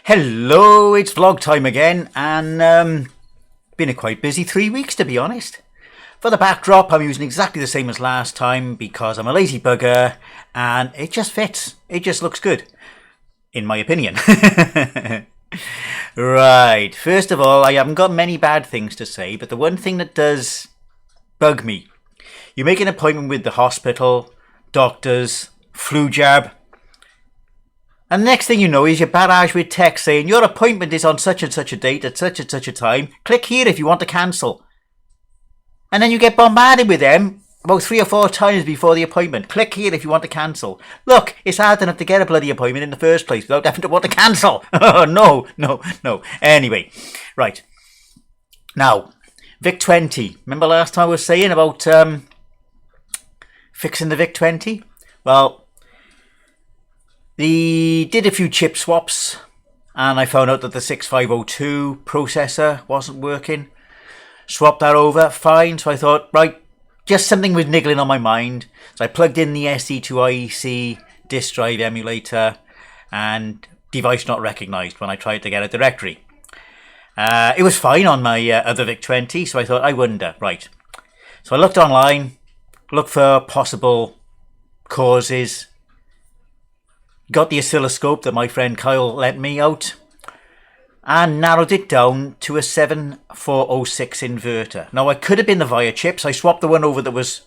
Hello, it's vlog time again, and been a quite busy 3 weeks to be honest. For the backdrop, I'm using exactly the same as last time because I'm a lazy bugger and it just fits. It just looks good, in my opinion. Right, first of all, I haven't got many bad things to say, but the one thing that does bug me, you make an appointment with the hospital, doctors, flu jab, and the next thing you know is you're barraged with text saying your appointment is on such and such a date at such and such a time. Click here if you want to cancel. And then you get bombarded with them about 3 or 4 times before the appointment. Click here if you want to cancel. Look, it's hard enough to get a bloody appointment in the first place without having to want to cancel. No. Anyway, right. Now, Vic 20. Remember last time I was saying about fixing the Vic 20? Well, they did a few chip swaps and I found out that the 6502 processor wasn't working. Swapped that over, fine. So I thought, right, just something was niggling on my mind. So I plugged in the SE2IEC disk drive emulator and device not recognised when I tried to get a directory. It was fine on my other VIC 20, so I thought, I wonder, right. So I looked online, looked for possible causes. Got the oscilloscope that my friend Kyle lent me out and narrowed it down to a 7406 inverter. Now, I could have been the Via chips. I swapped the one over that was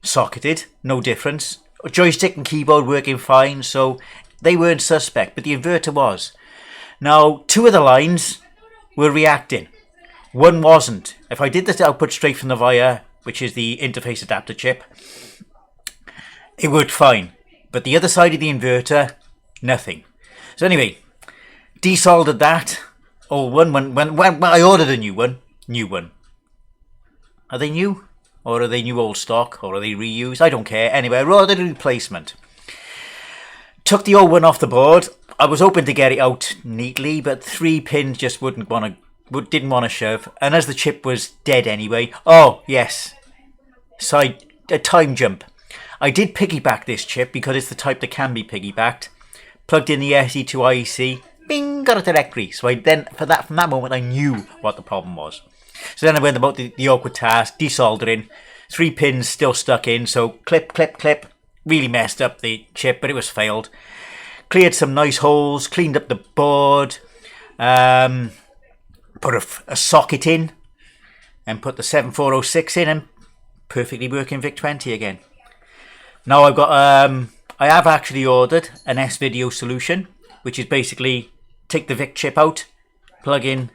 socketed, no difference. Joystick and keyboard working fine, so they weren't suspect, but the inverter was. Now, 2 of the lines were reacting. One wasn't. If I did this output straight from the Via, which is the interface adapter chip, it worked fine, but the other side of the inverter, nothing. So anyway, desoldered that. Old one when I ordered a new one. Are they new? Or are they new old stock? Or are they reused? I don't care. Anyway, I ordered a replacement. Took the old one off the board. I was hoping to get it out neatly, but 3 pins just didn't want to shove. And as the chip was dead anyway. Oh, yes. A time jump. I did piggyback this chip because it's the type that can be piggybacked. Plugged in the SE2IEC, bing, got a directory. So from that moment, I knew what the problem was. So then I went about the awkward task, desoldering. 3 pins still stuck in, so clip. Really messed up the chip, but it was failed. Cleared some nice holes, cleaned up the board, put a socket in, and put the 7406 in, and perfectly working VIC 20 again. Now I have actually ordered an S-Video solution, which is basically take the VIC chip out, plug in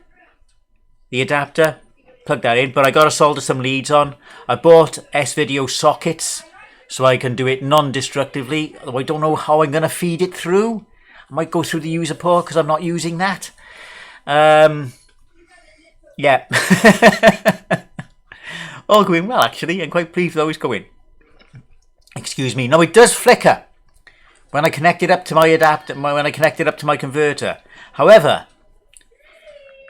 the adapter, plug that in, but I got to solder some leads on. I bought S-Video sockets so I can do it non-destructively, although I don't know how I'm going to feed it through. I might go through the user port because I'm not using that. Yeah. All going well actually, I'm quite pleased with how it's going. Excuse me. Now it does flicker when I connect it up to my adapter, when I connect it up to my converter. However,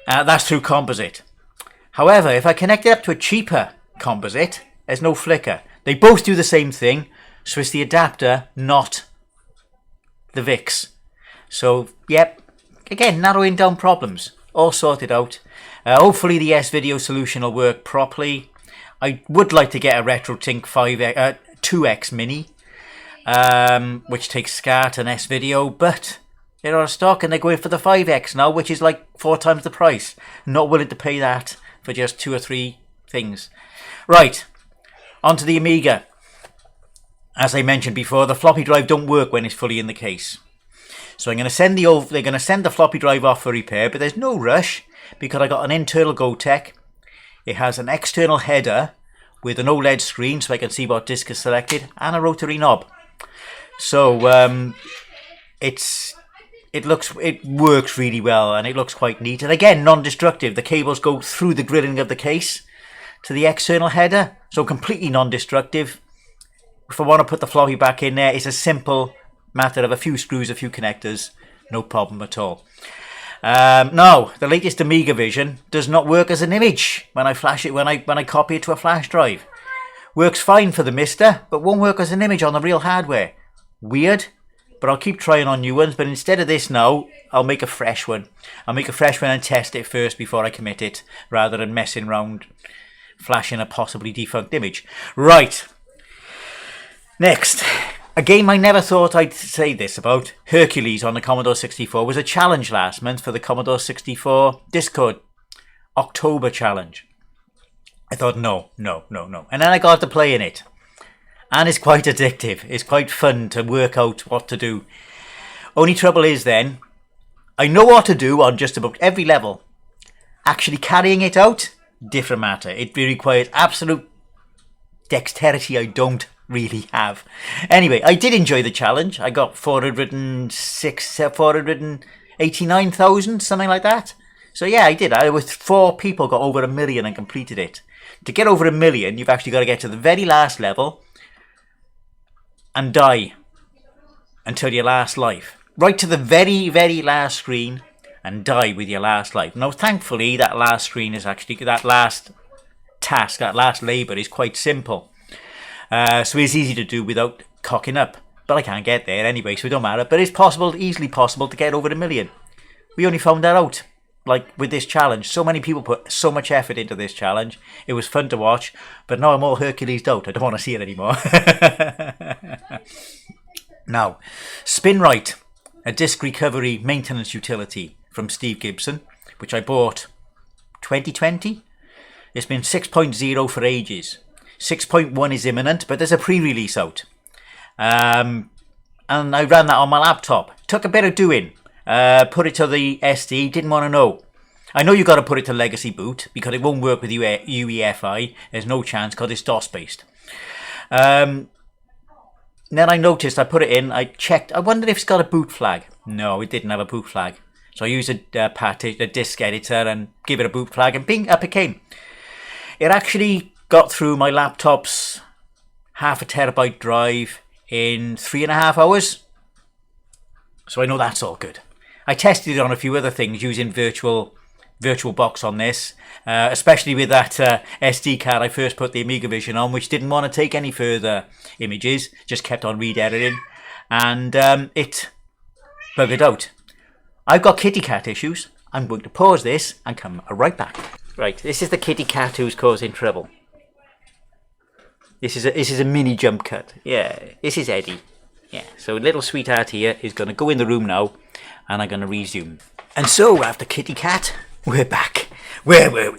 that's through composite. However, if I connect it up to a cheaper composite, there's no flicker. They both do the same thing, so it's the adapter, not the VICs. So, yep, again, narrowing down problems. All sorted out. Hopefully the S-Video solution will work properly. I would like to get a RetroTink 2X Mini, which takes SCART and S-Video, but they're out of stock and they're going for the 5X now, which is like 4 times the price. Not willing to pay that for just 2 or 3 things. Right, onto the Amiga. As I mentioned before, the floppy drive don't work when it's fully in the case. So they're going to send the floppy drive off for repair, but there's no rush because I got an internal GoTech. It has an external header with an OLED screen so I can see what disc is selected, and a rotary knob. So it works really well and it looks quite neat. And again, non-destructive. The cables go through the grilling of the case to the external header, so completely non-destructive. If I want to put the floppy back in there, it's a simple matter of a few screws, a few connectors, no problem at all. Now, the latest Amiga version does not work as an image when I flash it, when I copy it to a flash drive. Works fine for the Mister, but won't work as an image on the real hardware. Weird, but I'll keep trying on new ones. But instead of this now, I'll make a fresh one. I'll make a fresh one and test it first before I commit it, rather than messing around flashing a possibly defunct image. Right. Next, a game I never thought I'd say this about, Hercules on the Commodore 64, was a challenge last month for the Commodore 64 Discord October challenge. I thought, no. And then I got to playing it. And it's quite addictive. It's quite fun to work out what to do. Only trouble is then, I know what to do on just about every level. Actually carrying it out, different matter. It requires absolute dexterity I don't really have. Anyway, I did enjoy the challenge. I got 489,000, something like that. So yeah, I did. I was 4 people got over 1 million and completed it. To get over 1 million, you've actually got to get to the very last level and die until your last life. Right to the very, very last screen and die with your last life. Now, thankfully, that last screen is actually, that last task, that last labour is quite simple. So it's easy to do without cocking up. But I can't get there anyway, so it don't matter. But it's possible, easily possible, to get over 1 million. We only found that out, like, with this challenge. So many people put so much effort into this challenge. It was fun to watch, but now I'm all Hercules out. I don't want to see it anymore. Now, Spin Right, a disk recovery maintenance utility from Steve Gibson, which I bought 2020. It's been 6.0 for ages. 6.1 is imminent, but there's a pre-release out. And I ran that on my laptop. Took a bit of doing. Put it to the SD, didn't want to know. I know you got to put it to legacy boot because it won't work with UEFI. There's no chance because it's DOS based. Then I noticed, I put it in, I checked, I wondered if it's got a boot flag. No, it didn't have a boot flag. So I used a disk editor and give it a boot flag and bing, up it came. It actually got through my laptop's 0.5 terabyte drive in 3.5 hours. So I know that's all good. I tested it on a few other things using VirtualBox on this, especially with that SD card I first put the Amiga Vision on, which didn't want to take any further images, just kept on re-editing, and it buggered out. I've got kitty cat issues. I'm going to pause this and come right back. Right, this is the kitty cat who's causing trouble. This is a mini jump cut. Yeah, this is Eddie. Yeah, so little sweetheart here is going to go in the room now, and I'm going to resume. And so, after kitty cat, we're back. Where were we?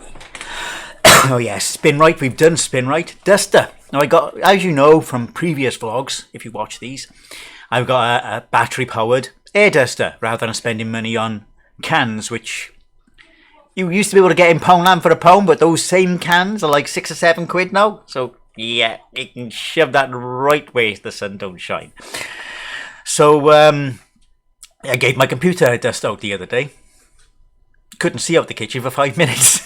Oh yes, Spin Right. We've done Spin Right. Duster. Now I got, as you know from previous vlogs, if you watch these, I've got a battery-powered air duster rather than spending money on cans, which you used to be able to get in Poundland for £1, but those same cans are like £6 or £7 now. So yeah, you can shove that right where the sun don't shine. So I gave my computer a dust out the other day. Couldn't see out the kitchen for 5 minutes.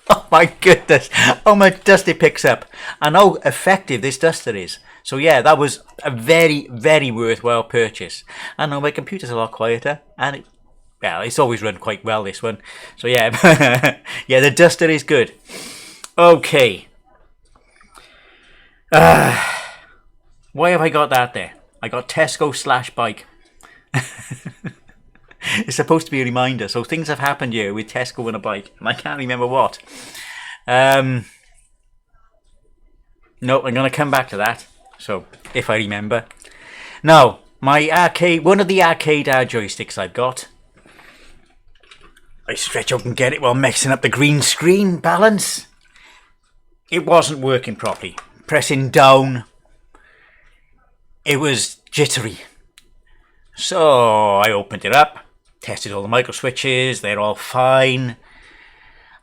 Oh my goodness, how much dust it picks up and how effective this duster is. So yeah, that was a very, very worthwhile purchase. And now my computer's a lot quieter, and it's always run quite well, this one. So yeah, yeah, the duster is good. Okay. Why have I got that there? I got Tesco/bike. It's supposed to be a reminder. So things have happened here with Tesco and a bike, and I can't remember what. No, I'm going to come back to that. So if I remember. Now, my arcade, one of the arcade joysticks I've got. I stretch out and get it while messing up the green screen balance. It wasn't working properly. Pressing down, it was jittery. So I opened it up, tested all the micro switches, they're all fine.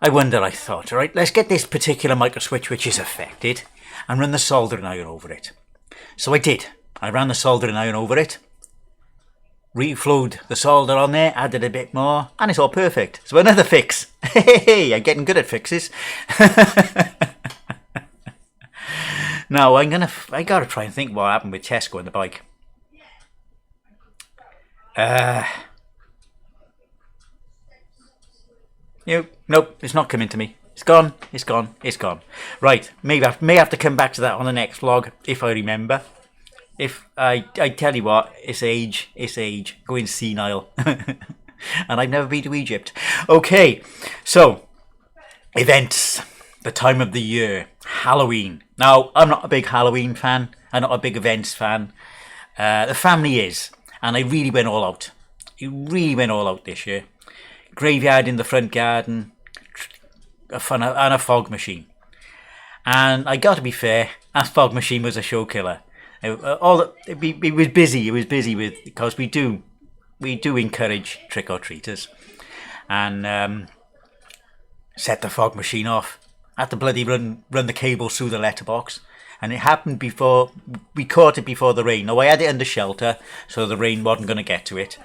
I thought, all right, let's get this particular micro switch which is affected and run the soldering iron over it. So I did. I ran the soldering iron over it, reflowed the solder on there, added a bit more, and it's all perfect. So another fix. Hey, I'm getting good at fixes. Now I gotta try and think what happened with Tesco and the bike. Nope, it's not coming to me. It's gone. Right, may have to come back to that on the next vlog if I remember. If I tell you what, it's age, going senile. And I've never been to Egypt. Okay, so events, the time of the year, Halloween. Now, I'm not a big Halloween fan. I'm not a big events fan. The family is, and I really went all out. It really went all out this year. Graveyard in the front garden, and a fog machine. And I got to be fair, that fog machine was a show killer. It was busy. It was busy because we do encourage trick or treaters, and set the fog machine off. Had to bloody run the cables through the letterbox, and it happened before we caught it before the rain. Now I had it under shelter, so the rain wasn't going to get to it.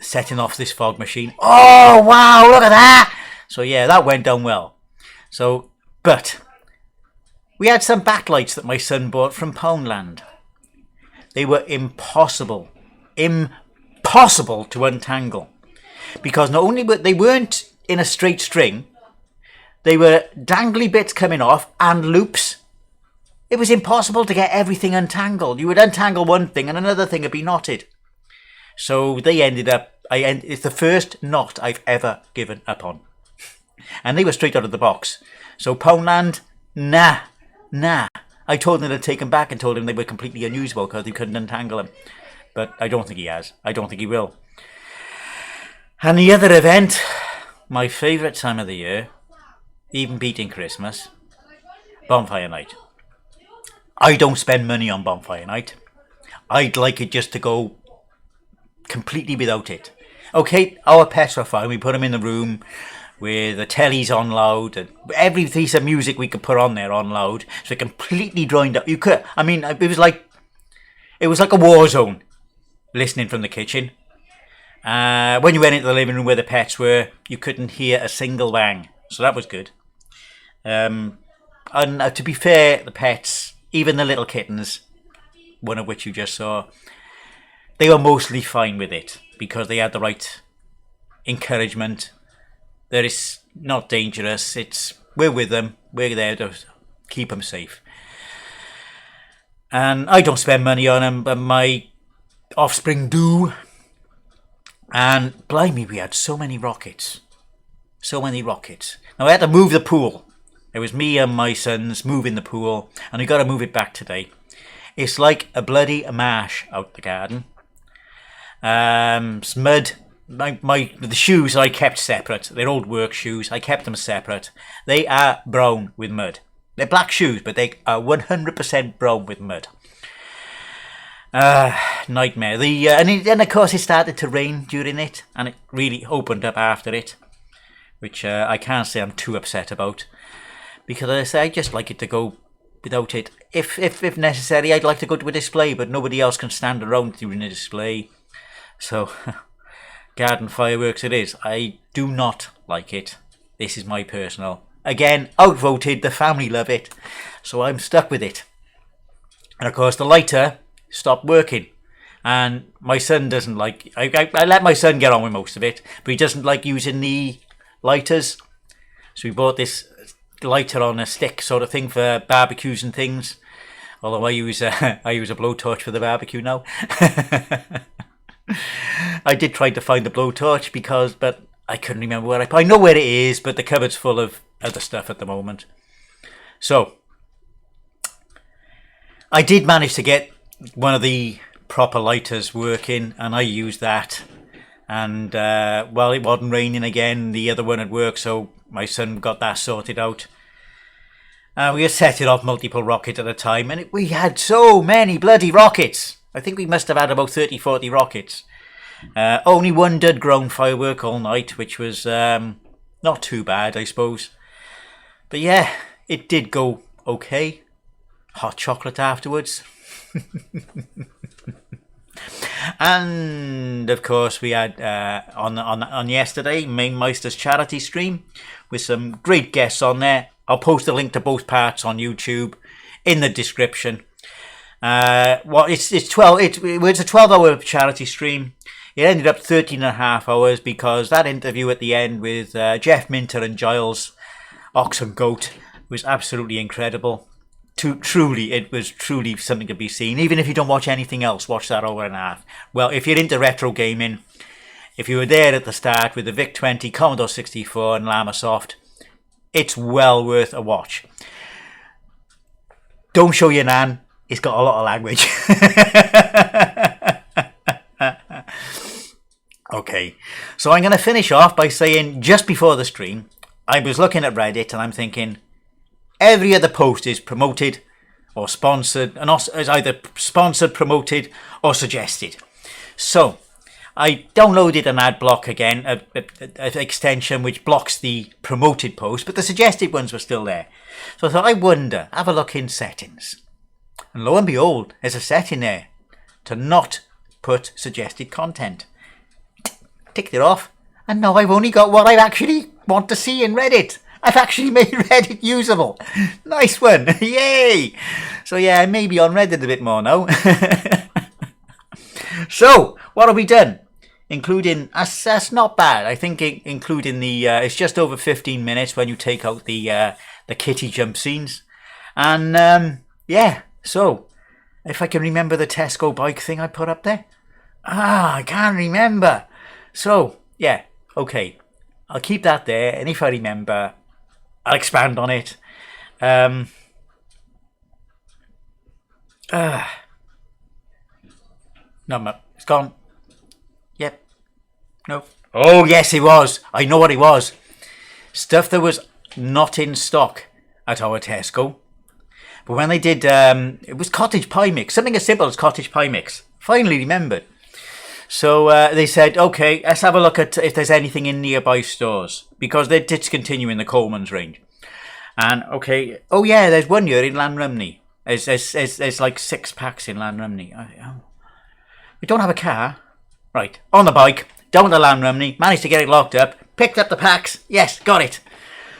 Setting off this fog machine. Oh wow! Look at that. So yeah, that went down well. So, but we had some backlights that my son bought from Poundland. They were impossible to untangle, because not only they weren't in a straight string, they were dangly bits coming off and loops. It was impossible to get everything untangled. You would untangle one thing and another thing would be knotted. So they ended up, it's the first knot I've ever given up on. And they were straight out of the box. So Poundland, nah. I told him to take them back and told him they were completely unusable because he couldn't untangle them. But I don't think he has. I don't think he will. And the other event, my favourite time of the year, even beating Christmas, bonfire night. I don't spend money on bonfire night. I'd like it just to go completely without it. Okay, our pets are fine. We put them in the room with the tellies on loud and every piece of music we could put on there on loud, so it completely drowned out. You could, I mean, it was like a war zone listening from the kitchen. When you went into the living room where the pets were, you couldn't hear a single bang, so that was good. And to be fair, the pets, even the little kittens, one of which you just saw, they were mostly fine with it because they had the right encouragement. That it's not dangerous. We're with them. We're there to keep them safe. And I don't spend money on them, but my offspring do. And blimey, we had so many rockets. So many rockets. Now I had to move the pool. It was me and my sons moving the pool, and we got to move it back today. It's like a bloody marsh out the garden. It's mud. The shoes I kept separate. They're old work shoes. I kept them separate. They are brown with mud. They're black shoes, but they are 100% brown with mud. Nightmare. And of course it started to rain during it, and it really opened up after it, which I can't say I'm too upset about, because as I say, I just like it to go without it. If necessary, I'd like to go to a display, but nobody else can stand around during a display. So garden fireworks it is. I do not like it. This is my personal. Again, outvoted. The family love it, so I'm stuck with it. And of course, the lighter stopped working, and my son doesn't like. I let my son get on with most of it, but he doesn't like using the lighters. So we bought this lighter on a stick sort of thing for barbecues and things. Although I use a blowtorch for the barbecue now. I did try to find the blowtorch but I couldn't remember where I know where it is, but the cupboard's full of other stuff at the moment. So I did manage to get one of the proper lighters working, and I used that. And it wasn't raining again. The other one had worked, so my son got that sorted out. We had set it off multiple rockets at a time, and we had so many bloody rockets. I think we must have had about 30-40 rockets. Only one did ground firework all night, which was not too bad, I suppose. But yeah, it did go okay. Hot chocolate afterwards. And of course we had on yesterday Mamemeister's charity stream with some great guests on there. I'll post a link to both parts on YouTube in the description. It's a 12-hour charity stream. It ended up 13.5 hours because that interview at the end with Jeff Minter and Giles Ox and Goat was absolutely incredible. it was truly something to be seen. Even if you don't watch anything else, watch that hour and a half. Well, if you're into retro gaming, if you were there at the start with the VIC-20, Commodore 64 and Lamasoft, it's well worth a watch. Don't show your nan. It's got a lot of language. Okay, so I'm going to finish off by saying, just before the stream, I was looking at Reddit and I'm thinking, every other post is promoted or sponsored, and is either sponsored, promoted, or suggested. So I downloaded an ad block again, an extension which blocks the promoted post, but the suggested ones were still there. So I thought, I wonder, have a look in settings. And lo and behold, there's a setting there to not put suggested content. Ticked it off, and now I've only got what I actually want to see in Reddit. I've actually made Reddit usable. Nice one. Yay. So yeah, I may be on Reddit a bit more now. So, what have we done? Including, that's not bad. I think including the, it's just over 15 minutes when you take out the kitty jump scenes. And yeah, so, if I can remember the Tesco bike thing I put up there. I can't remember. So, yeah, okay. I'll keep that there, and if I remember, I'll expand on it. No, it's gone. Yep. No. Oh, yes, it was. I know what it was. Stuff that was not in stock at our Tesco. But when they did, it was cottage pie mix. Something as simple as cottage pie mix. Finally remembered. So they said, okay, let's have a look at if there's anything in nearby stores. Because they're discontinuing the Coleman's range. And, okay, oh yeah, there's one here in Llanrumney. There's like 6 packs in Llanrumney. We don't have a car. Right, on the bike, down to Llanrumney, managed to get it locked up, picked up the packs, yes, got it.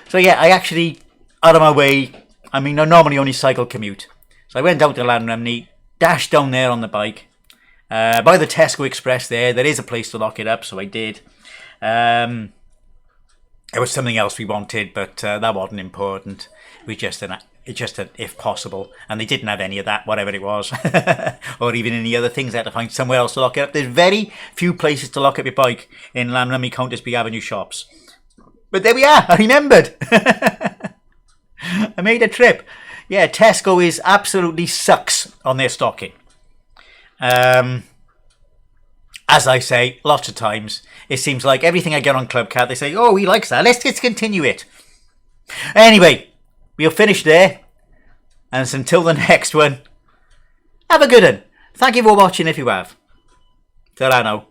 So yeah, I actually, out of my way, I mean, I normally only cycle commute. So I went down to Llanrumney, dashed down there on the bike. By the Tesco Express there is a place to lock it up, so I did. There was something else we wanted, but that wasn't important. We just an if possible, and they didn't have any of that, whatever it was, or even any other things. They had to find somewhere else to lock it up. There's very few places to lock up your bike in Llanrumney Countersby Avenue shops. But there we are. I remembered. I made a trip. Yeah, Tesco is absolutely sucks on their stocking. As I say, lots of times, it seems like everything I get on Clubcat, they say, oh, he likes that. Let's continue it. Anyway, we'll finish there. And until the next one, have a good one. Thank you for watching if you have. Ta-ra now.